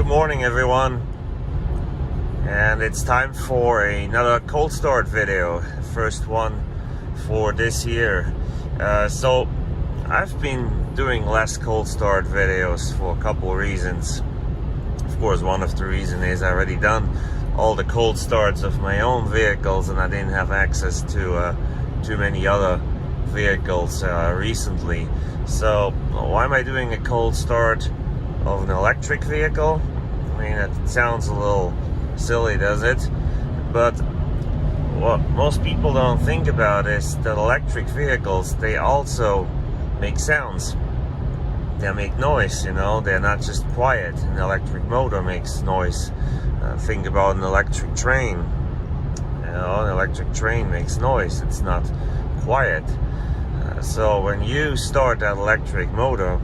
Good morning, everyone, and it's time for another cold start video, first one for this year. So I've been doing less cold start videos for a couple of reasons. Of course, one of the reasons is I already done all the cold starts of my own vehicles and I didn't have access to too many other vehicles recently. So why am I doing a cold start of an electric vehicle? I mean, it sounds a little silly, does it? But what most people don't think about is that electric vehicles, they also make sounds. They make noise, you know, they're not just quiet. An electric motor makes noise. Think about an electric train. You know, an electric train makes noise, it's not quiet. So when you start that electric motor,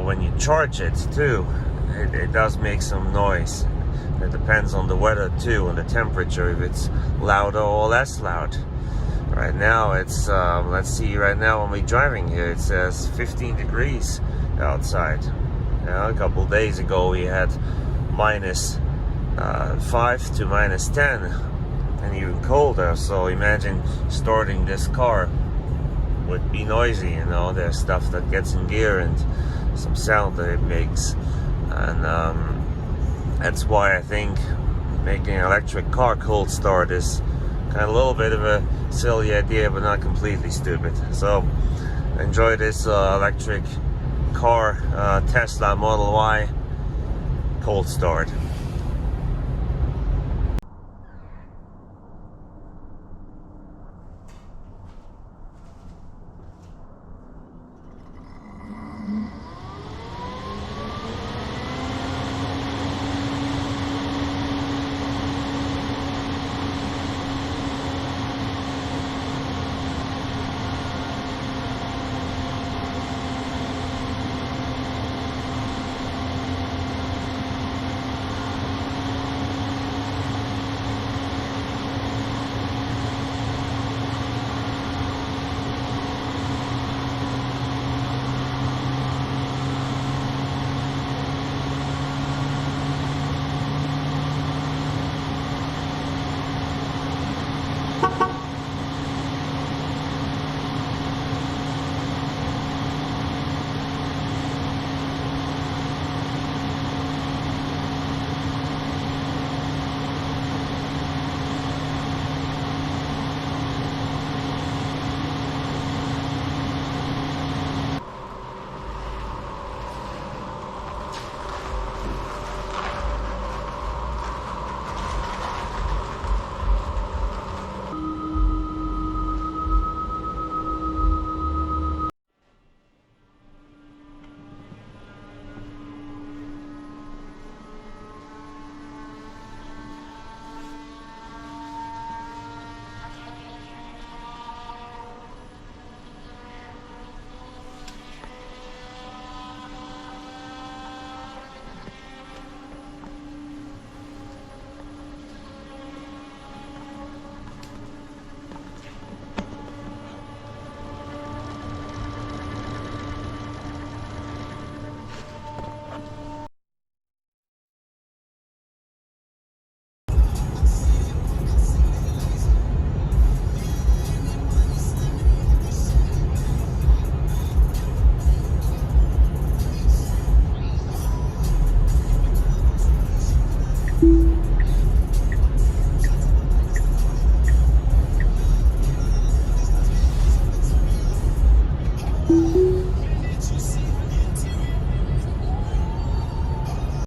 when you charge it too, it does make some noise. It depends on the weather too, and the temperature, if it's louder or less loud. Right now it's, let's see, right now when we're driving here, it says 15 degrees outside. You know, a couple days ago we had minus 5 to minus 10, and even colder. So imagine starting this car would be noisy, you know. There's stuff that gets in gear and some sound that it makes, and that's why I think making an electric car cold start is kind of a little bit of a silly idea, but not completely stupid. So enjoy this electric car, Tesla Model Y cold start.